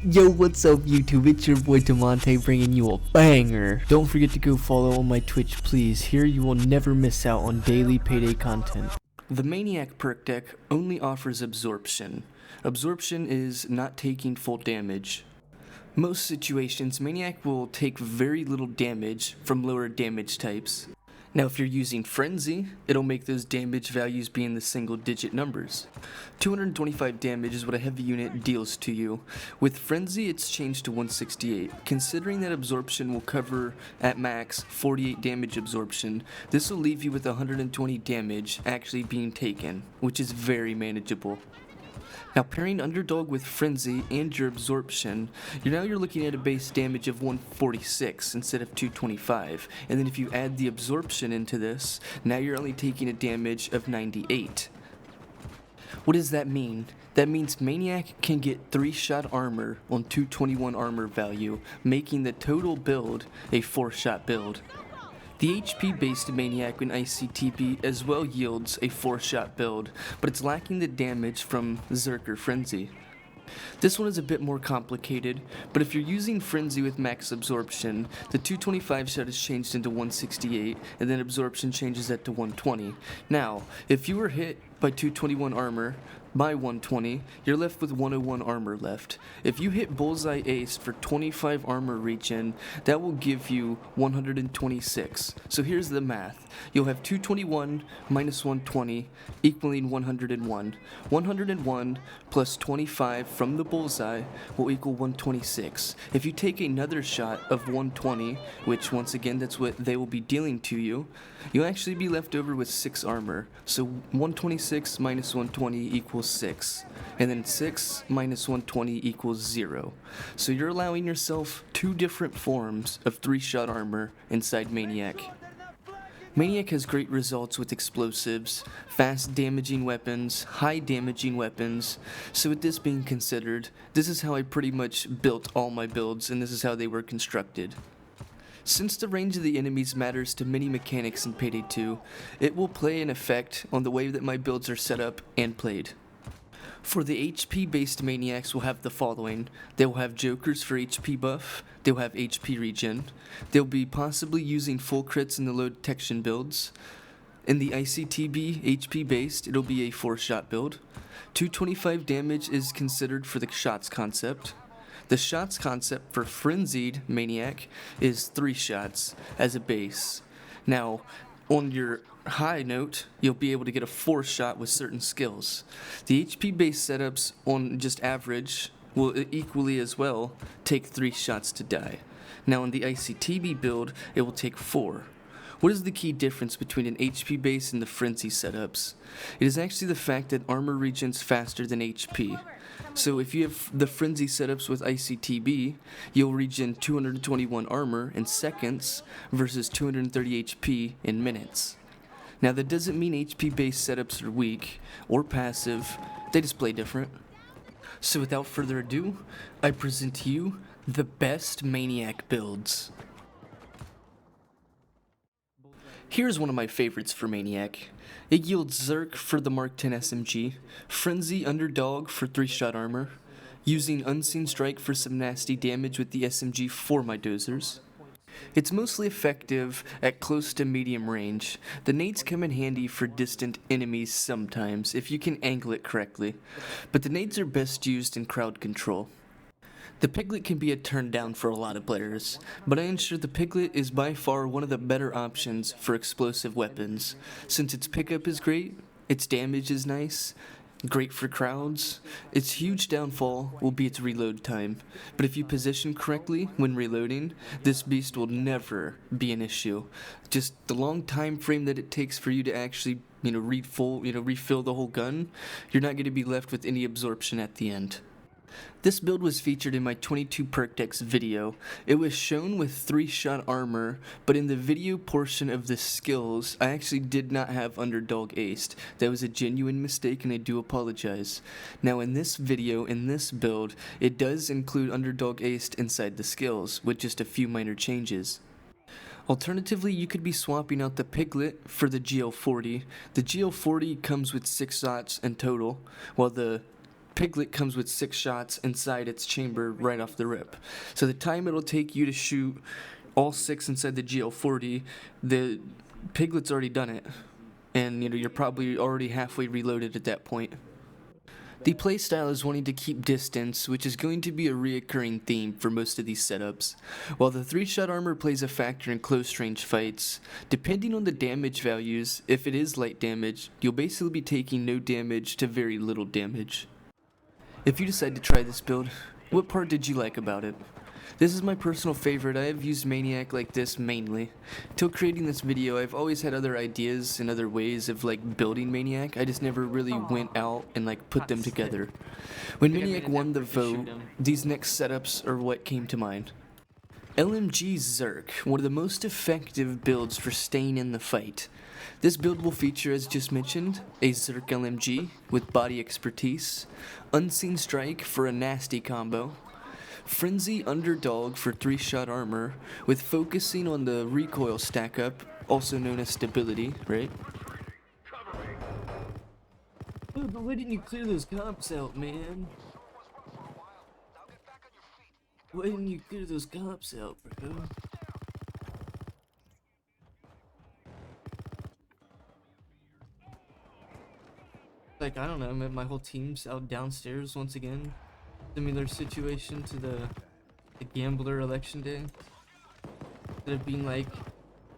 Yo, what's up YouTube? It's your boy Damontae bringing you a banger. Don't forget to go follow on my Twitch, please. Here you will never miss out on daily Payday content. The Maniac Perk Deck only offers absorption. Absorption is not taking full damage. Most situations, Maniac will take very little damage from lower damage types. Now if you're using Frenzy, it'll make those damage values be in the single digit numbers. 225 damage is what a heavy unit deals to you. With Frenzy it's changed to 168. Considering that absorption will cover at max 48 damage absorption, this will leave you with 120 damage actually being taken, which is very manageable. Now pairing Underdog with Frenzy and your absorption, you're looking at a base damage of 146 instead of 225, and then if you add the absorption into this, now you're only taking a damage of 98. What does that mean? That means Maniac can get 3-shot armor on 221 armor value, making the total build a 4-shot build. The HP based Maniac in ICTB as well yields a 4-shot build, but it's lacking the damage from Zerk or Frenzy. This one is a bit more complicated, but if you're using Frenzy with max absorption, the 225 shot is changed into 168, and then absorption changes that to 120. Now, if you were hit by 221 armor by 120, you're left with 101 armor left. If you hit Bullseye Ace for 25 armor regen, that will give you 126. So here's the math. You'll have 221 minus 120 equaling 101. 101 plus 25 from the Bullseye will equal 126. If you take another shot of 120, which once again that's what they will be dealing to you, you'll actually be left over with 6 armor. So 126 minus 120 equals 6, and then 6 minus 120 equals 0. So you're allowing yourself 2 different forms of 3-shot armor inside Maniac. Maniac has great results with explosives, fast damaging weapons, high damaging weapons, so with this being considered, this is how I pretty much built all my builds, and this is how they were constructed. Since the range of the enemies matters to many mechanics in Payday 2, it will play an effect on the way that my builds are set up and played. For the HP based Maniacs will have the following. They will have Jokers for HP buff, they'll have HP regen, they'll be possibly using full crits in the low detection builds. In the ICTB HP based, it'll be a 4-shot build. 225 damage is considered for the shots concept. The shots concept for Frenzied Maniac is 3 shots as a base. Now, on your high note, you'll be able to get a 4-shot with certain skills. The HP based setups on just average will equally as well take 3 shots to die. Now in the ICTB build, it will take 4. What is the key difference between an HP base and the Frenzy setups? It is actually the fact that armor regens faster than HP. So if you have the Frenzy setups with ICTB, you'll regen 221 armor in seconds versus 230 HP in minutes. Now that doesn't mean HP based setups are weak or passive, they just play different. So without further ado, I present to you the best Maniac builds. Here's one of my favorites for Maniac. It yields Zerk for the Mark 10 SMG, Frenzy Underdog for 3-shot armor, using Unseen Strike for some nasty damage with the SMG for my dozers. It's mostly effective at close to medium range. The nades come in handy for distant enemies sometimes if you can angle it correctly, but the nades are best used in crowd control. The Piglet can be a turn down for a lot of players, but I ensure the Piglet is by far one of the better options for explosive weapons, since its pickup is great, its damage is nice, great for crowds. Its huge downfall will be its reload time, but if you position correctly when reloading, this beast will never be an issue. Just the long time frame that it takes for you to actually, refill the whole gun, you're not going to be left with any absorption at the end. This build was featured in my 22 Perk Decks video. It was shown with 3-shot armor, but in the video portion of the skills, I actually did not have Underdog aced. That was a genuine mistake and I do apologize. Now in this video, in this build, it does include Underdog aced inside the skills, with just a few minor changes. Alternatively, you could be swapping out the Piglet for the GL40. The GL40 comes with 6 shots in total, while the Piglet comes with 6 shots inside its chamber right off the rip. So the time it'll take you to shoot all 6 inside the GL40, the Piglet's already done it. And you're probably already halfway reloaded at that point. The playstyle is wanting to keep distance, which is going to be a reoccurring theme for most of these setups. While the 3-shot armor plays a factor in close range fights, depending on the damage values, if it is light damage, you'll basically be taking no damage to very little damage. If you decide to try this build, what part did you like about it? This is my personal favorite. I have used Maniac like this mainly. Till creating this video, I've always had other ideas and other ways of building Maniac. I just never really went out and put them together. When Maniac won the vote, these next setups are what came to mind. LMG Zerk, one of the most effective builds for staying in the fight. This build will feature, as just mentioned, a Zerk LMG with body expertise, Unseen Strike for a nasty combo, Frenzy Underdog for 3-shot armor, with focusing on the recoil stack up, also known as stability, right? Dude, but why didn't you clear those cops out, man? Why didn't you clear those cops out, bro? I don't know, my whole team's out downstairs once again. Similar situation to the gambler election day. Instead of being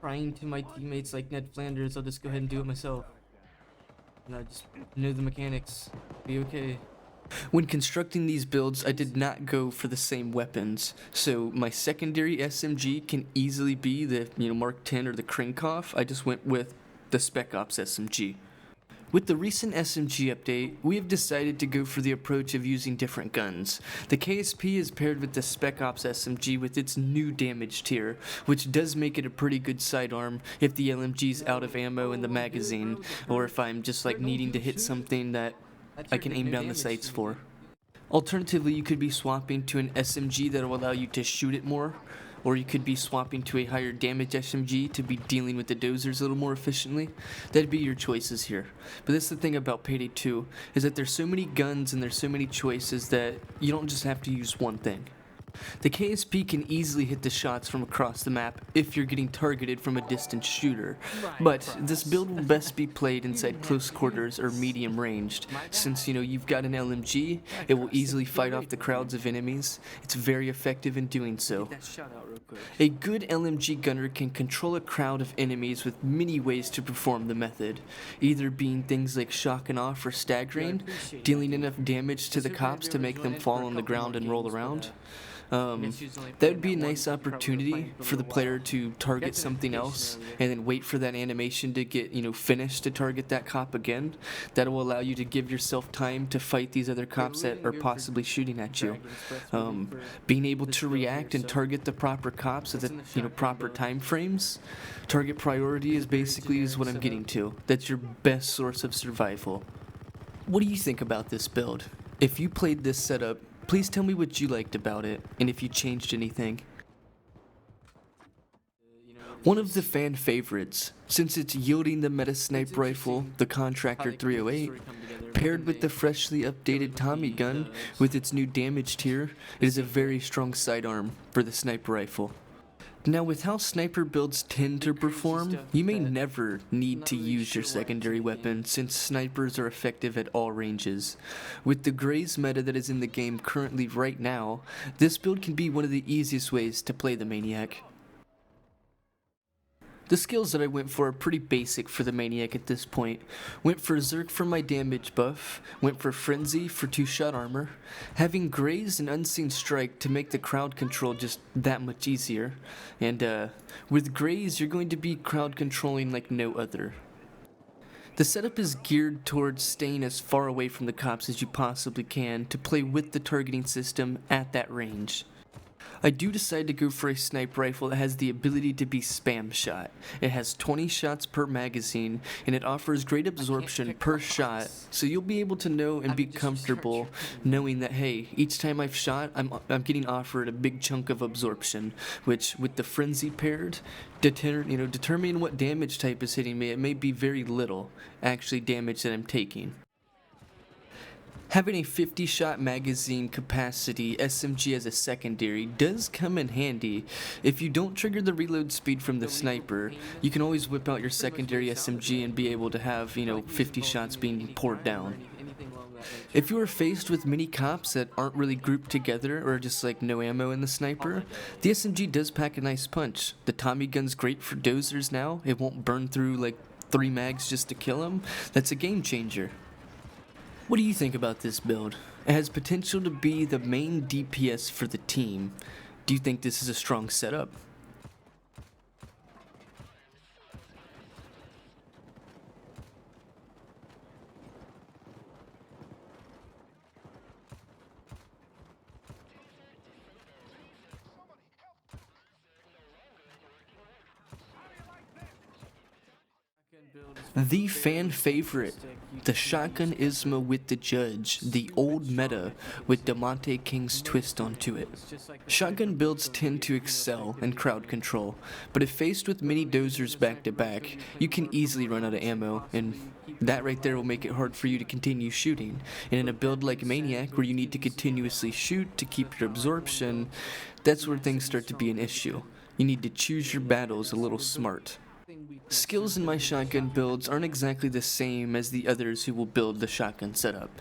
crying to my teammates like Ned Flanders, I'll just go ahead and do it myself. And I just know the mechanics. Be okay. When constructing these builds, I did not go for the same weapons, so my secondary SMG can easily be the Mark 10 or the Krinkov. I just went with the Spec Ops SMG. With the recent SMG update, we have decided to go for the approach of using different guns. The KSP is paired with the Spec Ops SMG with its new damage tier, which does make it a pretty good sidearm if the LMG's out of ammo in the magazine, or if I'm just needing to hit something that I can aim down the sights for. Alternatively, you could be swapping to an SMG that will allow you to shoot it more, or you could be swapping to a higher damage SMG to be dealing with the dozers a little more efficiently. That'd be your choices here. But that's the thing about Payday 2, is that there's so many guns and there's so many choices that you don't just have to use one thing. The KSP can easily hit the shots from across the map if you're getting targeted from a distant shooter, but this build will best be played inside close quarters or medium ranged, since you've got an LMG, it will easily fight off the crowds of enemies. It's very effective in doing so. A good LMG gunner can control a crowd of enemies with many ways to perform the method, either being things like shocking off or staggering, dealing enough damage to the cops to make them fall on the ground and roll around. That would be a nice opportunity for the player to target something else and then wait for that animation to get finished to target that cop again. That will allow you to give yourself time to fight these other cops that are possibly shooting at you. Being able to react and target the proper cops at the proper time frames. Target priority is basically what I'm getting to. That's your best source of survival. What do you think about this build? If you played this setup, please tell me what you liked about it, and if you changed anything. One of the fan favorites, since it's yielding the meta sniper rifle, the Contractor 308, paired with the freshly updated Tommy gun with its new damage tier, it is a very strong sidearm for the sniper rifle. Now, with how sniper builds tend to perform, you may never need to use your secondary weapon since snipers are effective at all ranges. With the Graze meta that is in the game currently right now, this build can be one of the easiest ways to play the Maniac. The skills that I went for are pretty basic for the Maniac at this point. Went for Zerk for my damage buff, went for Frenzy for 2-shot armor, having Graze and Unseen Strike to make the crowd control just that much easier, and with Graze you're going to be crowd controlling like no other. The setup is geared towards staying as far away from the cops as you possibly can to play with the targeting system at that range. I do decide to go for a sniper rifle that has the ability to be spam shot. It has 20 shots per magazine, and it offers great absorption per shot, so you'll be able to know and be comfortable knowing that, hey, each time I've shot, I'm getting offered a big chunk of absorption, which, with the Frenzy paired, determining what damage type is hitting me, it may be very little, actually, damage that I'm taking. Having a 50-shot magazine capacity SMG as a secondary does come in handy. If you don't trigger the reload speed from the sniper, you can always whip out your secondary SMG and be able to have, 50 shots being poured down. If you are faced with many cops that aren't really grouped together or just like no ammo in the sniper, the SMG does pack a nice punch. The Tommy gun's great for dozers now. It won't burn through like 3 mags just to kill them. That's a game changer. What do you think about this build? It has potential to be the main DPS for the team. Do you think this is a strong setup? The fan favorite, the shotgun ISMA with the judge, the old meta with DamontaeKxng's twist onto it. Shotgun builds tend to excel in crowd control, but if faced with many dozers back to back, you can easily run out of ammo, and that right there will make it hard for you to continue shooting. And in a build like Maniac, where you need to continuously shoot to keep your absorption, that's where things start to be an issue. You need to choose your battles a little smart. Skills in my shotgun builds aren't exactly the same as the others who will build the shotgun setup.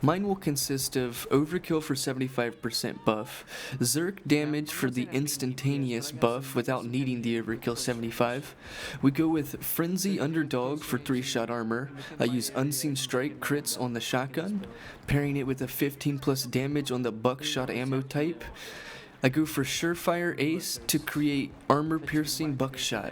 Mine will consist of overkill for 75% buff, Zerk damage for the instantaneous buff without needing the overkill 75. We go with Frenzy Underdog for 3-shot armor. I use Unseen Strike crits on the shotgun, pairing it with a 15 plus damage on the buckshot ammo type. I go for Surefire Ace to create armor piercing buckshot.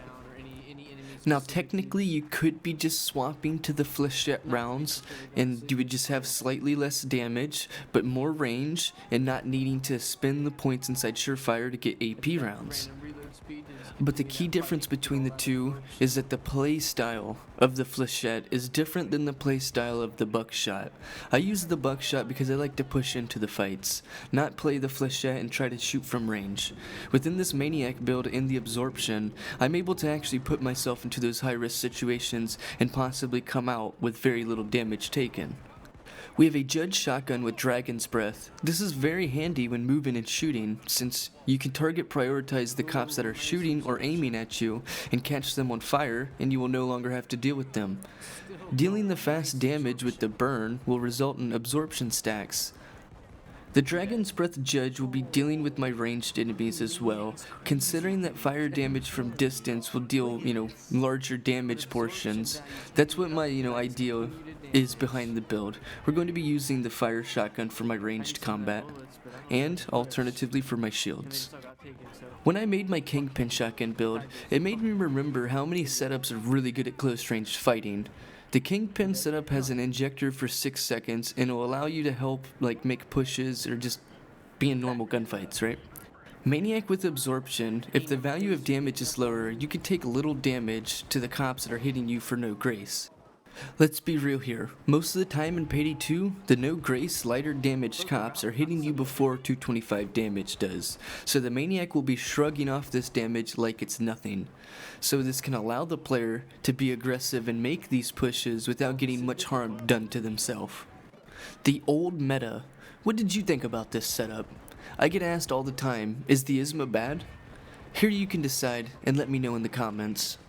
Now technically you could be just swapping to the flechette rounds and you would just have slightly less damage but more range and not needing to spend the points inside Surefire to get AP rounds. But the key difference between the two is that the play style of the flechette is different than the play style of the buckshot. I use the buckshot because I like to push into the fights, not play the flechette and try to shoot from range. Within this Maniac build in the absorption, I'm able to actually put myself into those high risk situations and possibly come out with very little damage taken. We have a judge shotgun with Dragon's Breath. This is very handy when moving and shooting, since you can target prioritize the cops that are shooting or aiming at you and catch them on fire, and you will no longer have to deal with them. Dealing the fast damage with the burn will result in absorption stacks. The Dragon's Breath Judge will be dealing with my ranged enemies as well, considering that fire damage from distance will deal, larger damage portions. That's what my, idea is behind the build. We're going to be using the fire shotgun for my ranged combat, and alternatively for my shields. When I made my Kingpin shotgun build, it made me remember how many setups are really good at close range fighting. The Kingpin setup has an injector for 6 seconds and it will allow you to help make pushes or just be in normal gunfights, right? Maniac with absorption, if the value of damage is lower, you can take little damage to the cops that are hitting you for no grace. Let's be real here, most of the time in Payday 2, the no grace lighter damaged cops are hitting you before 225 damage does, so the Maniac will be shrugging off this damage like it's nothing. So this can allow the player to be aggressive and make these pushes without getting much harm done to themselves. The old meta. What did you think about this setup? I get asked all the time, is the ISMA bad? Here you can decide and let me know in the comments.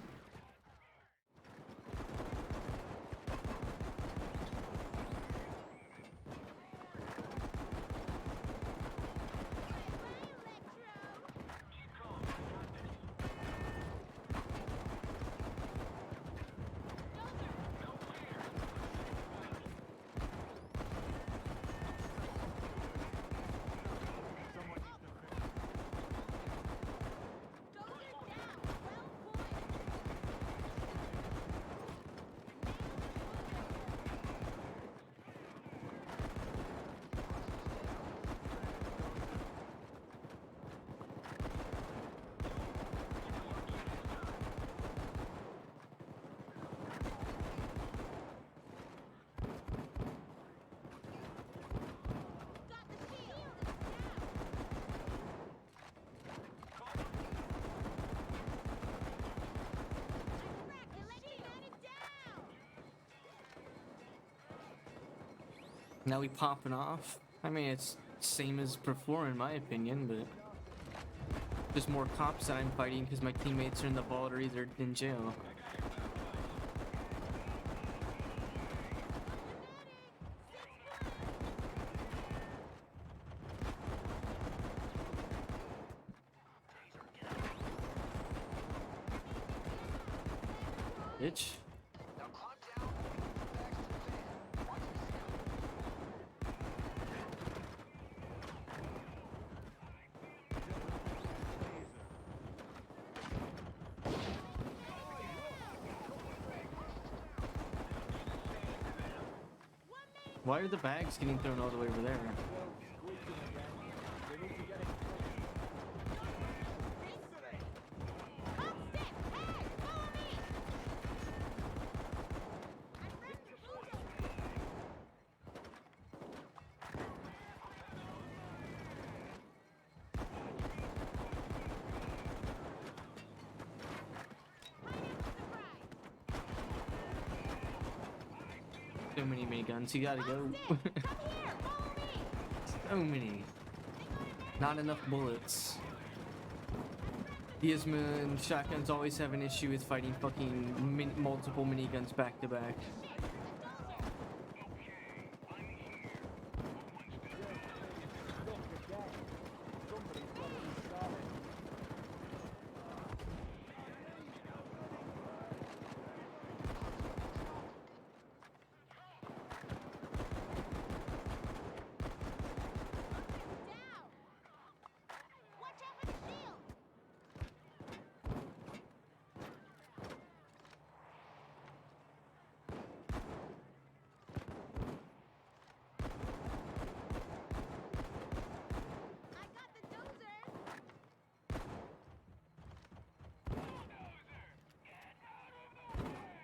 Now we popping off. I mean, it's same as before in my opinion, but just more cops that I'm fighting because my teammates are in the vault or either in jail. Bitch. Why are the bags getting thrown all the way over there? So many miniguns, you gotta go. So many. Not enough bullets. Diazma and shotguns always have an issue with fighting fucking multiple miniguns back to back.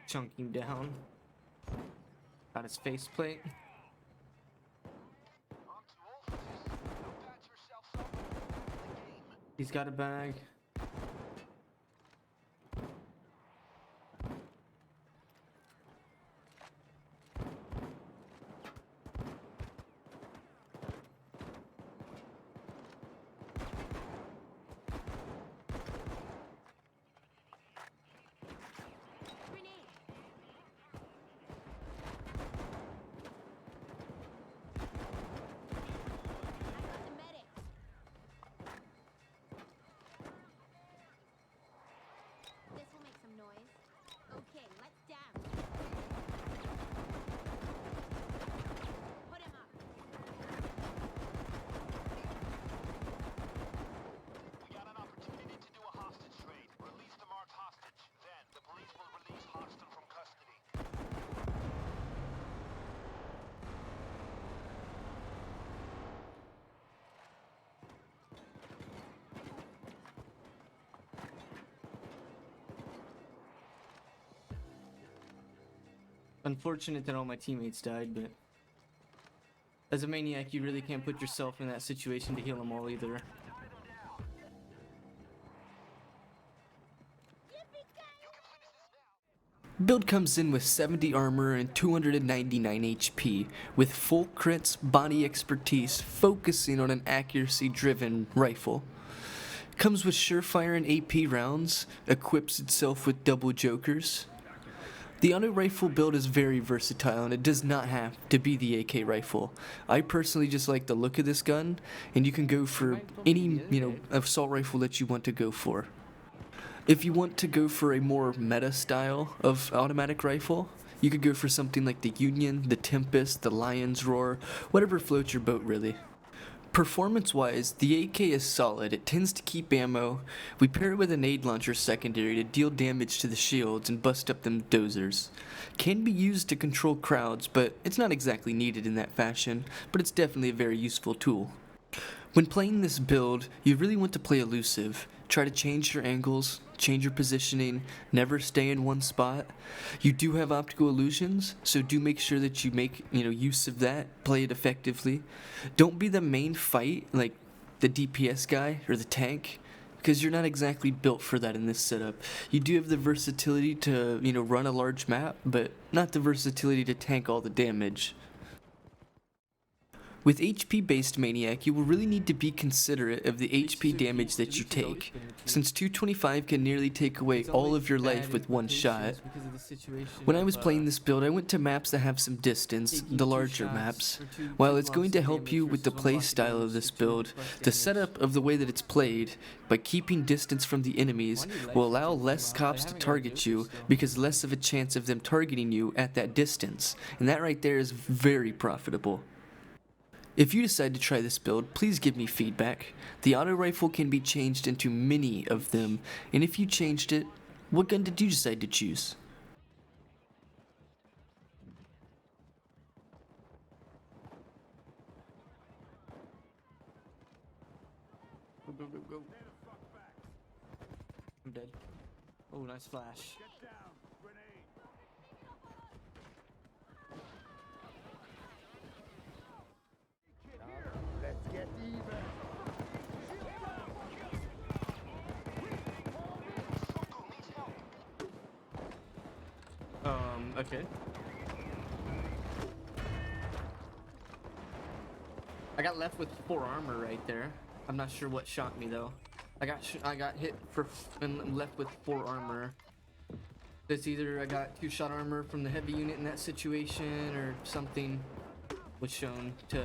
Chunking down. Got his faceplate. He's got a bag. Unfortunate that all my teammates died, but as a maniac, you really can't put yourself in that situation to heal them all either. Build comes in with 70 armor and 299 HP, with full crits, body expertise, focusing on an accuracy-driven rifle. Comes with surefire and AP rounds, equips itself with double jokers. The auto rifle build is very versatile and it does not have to be the AK rifle. I personally just like the look of this gun, and you can go for any, assault rifle that you want to go for. If you want to go for a more meta style of automatic rifle, you could go for something like the Union, the Tempest, the Lion's Roar, whatever floats your boat really. Performance-wise, the AK is solid. It tends to keep ammo. We pair it with a nade launcher secondary to deal damage to the shields and bust up them dozers. Can be used to control crowds, but it's not exactly needed in that fashion, but it's definitely a very useful tool. When playing this build, you really want to play elusive. Try to change your angles, change your positioning, never stay in one spot. You do have optical illusions, so do make sure that you make use of that, play it effectively. Don't be the main fight, like the DPS guy or the tank, because you're not exactly built for that in this setup. You do have the versatility to, run a large map, but not the versatility to tank all the damage. With HP based Maniac, you will really need to be considerate of the HP damage that you take, since 225 can nearly take away all of your life with one shot. When I was playing this build, I went to maps that have some distance, the larger maps. While it's going to help you with the play style of this build, the setup of the way that it's played, by keeping distance from the enemies, will allow less cops to target you because less of a chance of them targeting you at that distance, and that right there is very profitable. If you decide to try this build, please give me feedback. The auto rifle can be changed into many of them, and if you changed it, what gun did you decide to choose? Go, go, go, go. I'm dead. Oh, nice flash. Let's get even. Okay. I got left with 4 armor right there. I'm not sure what shot me though. I got hit and left with 4 armor. It's either I got 2 shot armor from the heavy unit in that situation, or something was shown to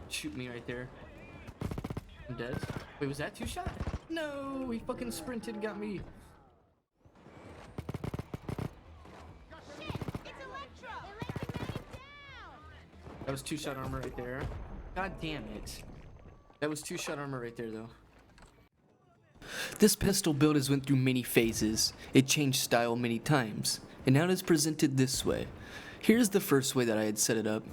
shoot me right there. I'm dead. Wait, was that 2 shot? No, he fucking sprinted and got me. That was 2 shot armor right there. God damn it. That was 2 shot armor right there though. This pistol build has went through many phases. It changed style many times, and now it is presented this way. Here's the first way that I had set it up.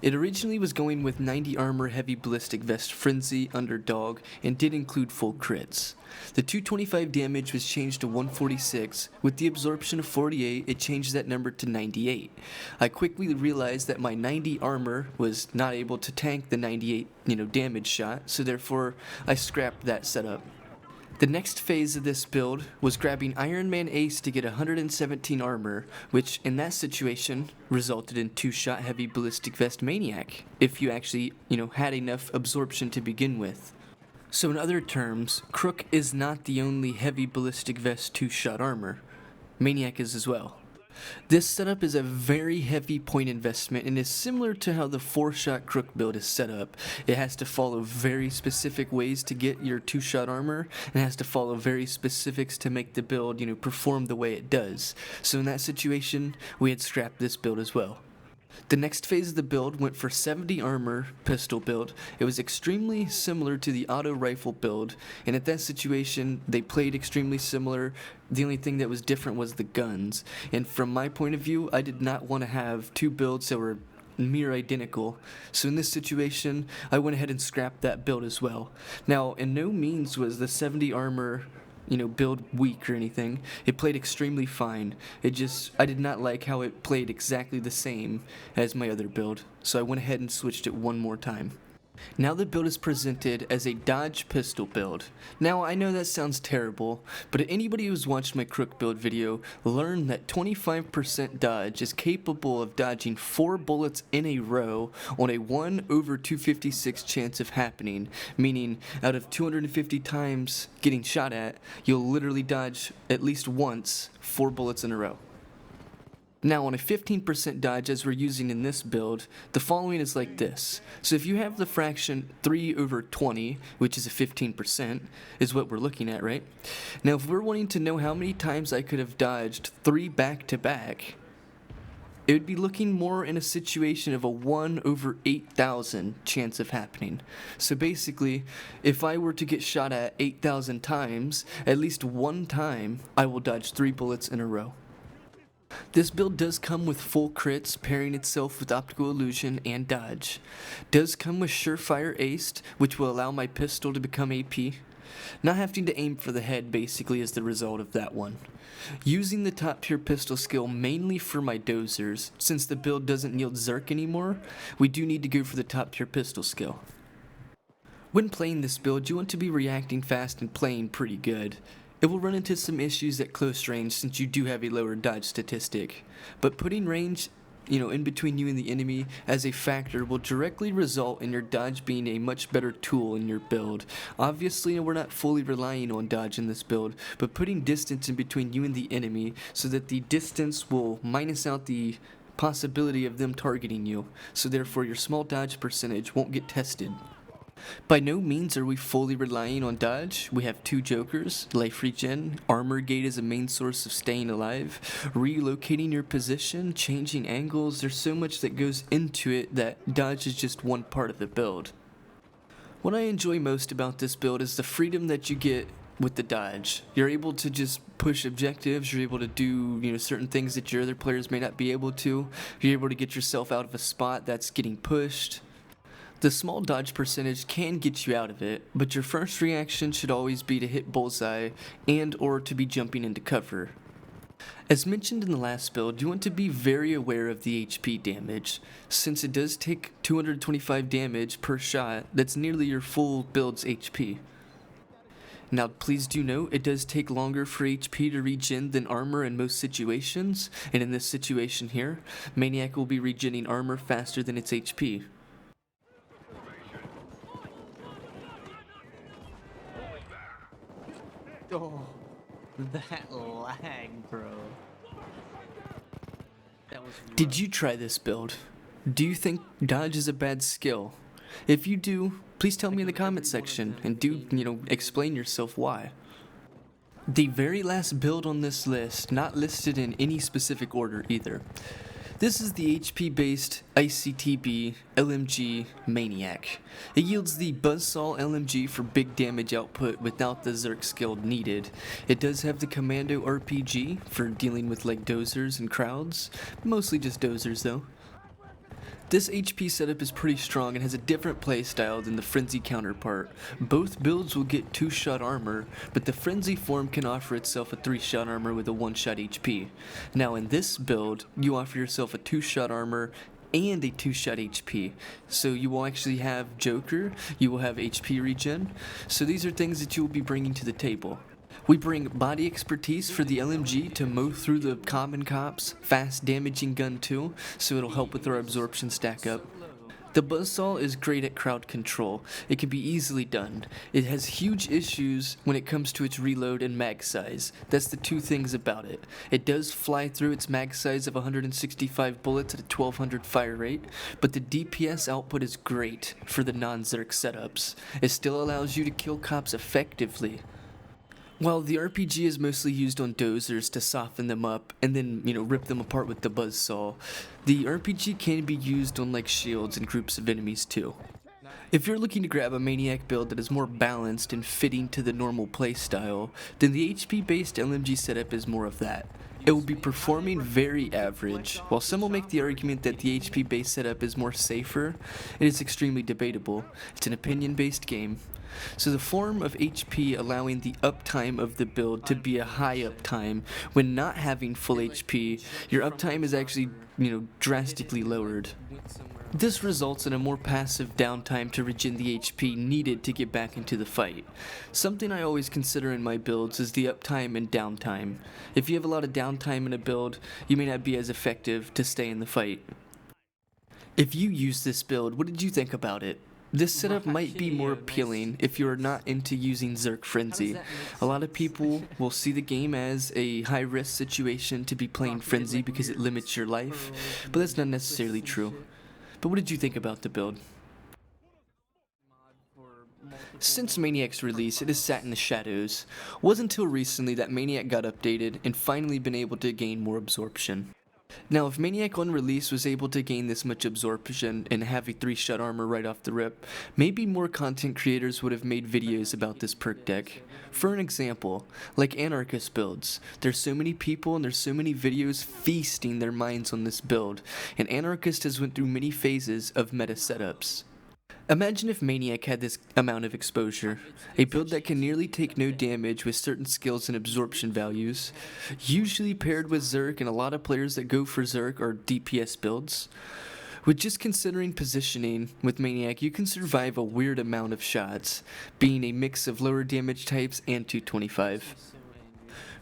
It originally was going with 90 armor, heavy ballistic vest, frenzy, underdog, and did include full crits. The 225 damage was changed to 146. With the absorption of 48, it changed that number to 98. I quickly realized that my 90 armor was not able to tank the 98, damage shot, so therefore I scrapped that setup. The next phase of this build was grabbing Iron Man Ace to get 117 armor, which in that situation resulted in 2-shot heavy ballistic vest Maniac, if you actually, had enough absorption to begin with. So in other terms, Crook is not the only heavy ballistic vest 2-shot armor. Maniac is as well. This setup is a very heavy point investment and is similar to how the 4-shot Crook build is set up. It has to follow very specific ways to get your 2-shot armor, and has to follow very specifics to make the build, perform the way it does. So in that situation, we had scrapped this build as well. The next phase of the build went for 70 armor pistol build. It was extremely similar to the auto rifle build, and at that situation they played extremely similar. The only thing that was different was the guns, and from my point of view, I did not want to have 2 builds that were near identical. So in this situation, I went ahead and scrapped that build as well. Now, in no means was the 70 armor build weak or anything. It played extremely fine. I did not like how it played exactly the same as my other build, so I went ahead and switched it one more time. Now the build is presented as a dodge pistol build. Now I know that sounds terrible, but anybody who's watched my Crook build video learned that 25% dodge is capable of dodging 4 bullets in a row on a 1/256 chance of happening, meaning out of 250 times getting shot at, you'll literally dodge at least once 4 bullets in a row. Now on a 15% dodge as we're using in this build, the following is like this. So if you have the fraction 3/20, which is a 15%, is what we're looking at, right? Now if we're wanting to know how many times I could have dodged 3 back-to-back, it would be looking more in a situation of a 1/8,000 chance of happening. So basically, if I were to get shot at 8,000 times, at least one time I will dodge 3 bullets in a row. This build does come with full crits, pairing itself with optical illusion and dodge. Does come with surefire aced, which will allow my pistol to become AP. Not having to aim for the head basically is the result of that one. Using the top tier pistol skill mainly for my dozers, since the build doesn't yield Zerk anymore, we do need to go for the top tier pistol skill. When playing this build, you want to be reacting fast and playing pretty good. It will run into some issues at close range since you do have a lower dodge statistic, but putting range in between you and the enemy as a factor will directly result in your dodge being a much better tool in your build. Obviously, we're not fully relying on dodge in this build, but putting distance in between you and the enemy so that the distance will minus out the possibility of them targeting you, so therefore your small dodge percentage won't get tested. By no means are we fully relying on dodge. We have 2 jokers, life regen, armor gate is a main source of staying alive, relocating your position, changing angles. There's so much that goes into it that dodge is just one part of the build. What I enjoy most about this build is the freedom that you get with the dodge. You're able to just push objectives, you're able to do certain things that your other players may not be able to. You're able to get yourself out of a spot that's getting pushed. The small dodge percentage can get you out of it, but your first reaction should always be to hit bullseye and or to be jumping into cover. As mentioned in the last build, you want to be very aware of the HP damage. Since it does take 225 damage per shot, that's nearly your full build's HP. Now please do note, it does take longer for HP to regen than armor in most situations, and in this situation here, Maniac will be regenning armor faster than its HP. Oh, that lag, bro. That was rough. Did you try this build? Do you think dodge is a bad skill? If you do, please tell me in the comment section, and do, explain yourself why. The very last build on this list, not listed in any specific order either. This is the HP based ICTB LMG Maniac. It yields the Buzzsaw LMG for big damage output without the Zerk skill needed. It does have the Commando RPG for dealing with like dozers and crowds, mostly just dozers though. This HP setup is pretty strong and has a different playstyle than the Frenzy counterpart. Both builds will get 2-shot armor, but the Frenzy form can offer itself a 3-shot armor with a 1-shot HP. Now in this build, you offer yourself a 2-shot armor and a 2-shot HP. So you will actually have Joker, you will have HP regen, so these are things that you will be bringing to the table. We bring body expertise for the LMG to mow through the common cops, fast damaging gun too, so it'll help with our absorption stack up. The Buzzsaw is great at crowd control. It can be easily done. It has huge issues when it comes to its reload and mag size. That's the 2 things about it. It does fly through its mag size of 165 bullets at a 1200 fire rate, but the DPS output is great for the non-Zerk setups. It still allows you to kill cops effectively. While the RPG is mostly used on dozers to soften them up and then, rip them apart with the Buzzsaw, the RPG can be used on like shields and groups of enemies too. If you're looking to grab a Maniac build that is more balanced and fitting to the normal playstyle, then the HP based LMG setup is more of that. It will be performing very average. While some will make the argument that the HP based setup is more safer, it is extremely debatable. It's an opinion based game. So the form of HP allowing the uptime of the build to be a high uptime when not having full HP, your uptime is actually, drastically lowered. This results in a more passive downtime to regen the HP needed to get back into the fight. Something I always consider in my builds is the uptime and downtime. If you have a lot of downtime in a build, you may not be as effective to stay in the fight. If you use this build, what did you think about it? This setup might be more appealing if you are not into using Zerk Frenzy. A lot of people will see the game as a high-risk situation to be playing Frenzy because it limits your life, but that's not necessarily true. But what did you think about the build? Since Maniac's release, it has sat in the shadows. It wasn't until recently that Maniac got updated and finally been able to gain more absorption. Now, if Maniac on release was able to gain this much absorption and have a 3-shot armor right off the rip, maybe more content creators would have made videos about this perk deck. For an example, like Anarchist builds, there's so many people and there's so many videos feasting their minds on this build, and Anarchist has went through many phases of meta setups. Imagine if Maniac had this amount of exposure, a build that can nearly take no damage with certain skills and absorption values, usually paired with Zerk, and a lot of players that go for Zerk are DPS builds. With just considering positioning with Maniac, you can survive a weird amount of shots, being a mix of lower damage types and 225.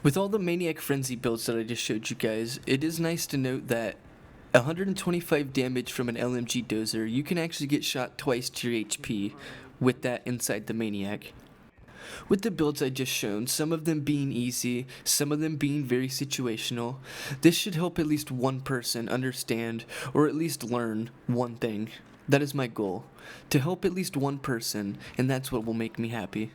With all the Maniac Frenzy builds that I just showed you guys, it is nice to note that 125 damage from an LMG dozer, you can actually get shot twice to your HP with that inside the Maniac. With the builds I just shown, some of them being easy, some of them being very situational, this should help at least one person understand or at least learn one thing. That is my goal, to help at least one person, and that's what will make me happy.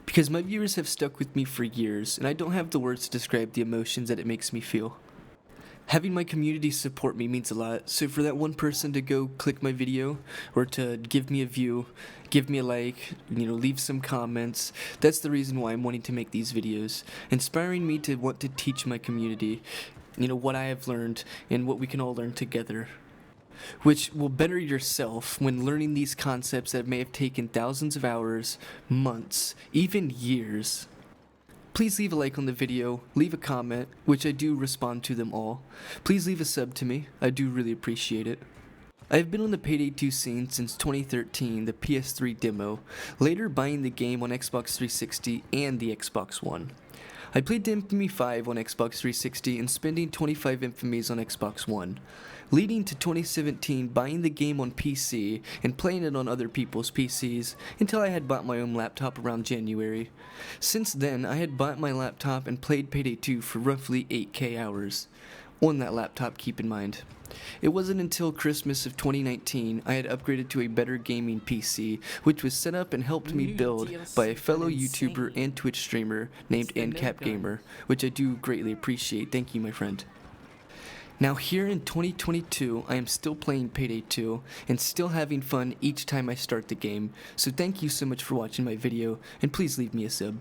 Because my viewers have stuck with me for years, and I don't have the words to describe the emotions that it makes me feel. Having my community support me means a lot, so for that one person to go click my video, or to give me a view, give me a like, leave some comments, that's the reason why I'm wanting to make these videos, inspiring me to want to teach my community, what I have learned, and what we can all learn together. Which will better yourself when learning these concepts that may have taken thousands of hours, months, even years. Please leave a like on the video, leave a comment, which I do respond to them all. Please leave a sub to me, I do really appreciate it. I have been on the Payday 2 scene since 2013, the PS3 demo, later buying the game on Xbox 360 and the Xbox One. I played Infamy 5 on Xbox 360 and spending 25 Infamies on Xbox One, leading to 2017 buying the game on PC and playing it on other people's PCs until I had bought my own laptop around January. Since then, I had bought my laptop and played Payday 2 for roughly 8K hours. On that laptop, keep in mind. It wasn't until Christmas of 2019 I had upgraded to a better gaming PC, which was set up and helped me build by a fellow YouTuber and Twitch streamer named AnCapGamer, which I do greatly appreciate. Thank you, my friend. Now here in 2022, I am still playing Payday 2 and still having fun each time I start the game, so thank you so much for watching my video, and please leave me a sub.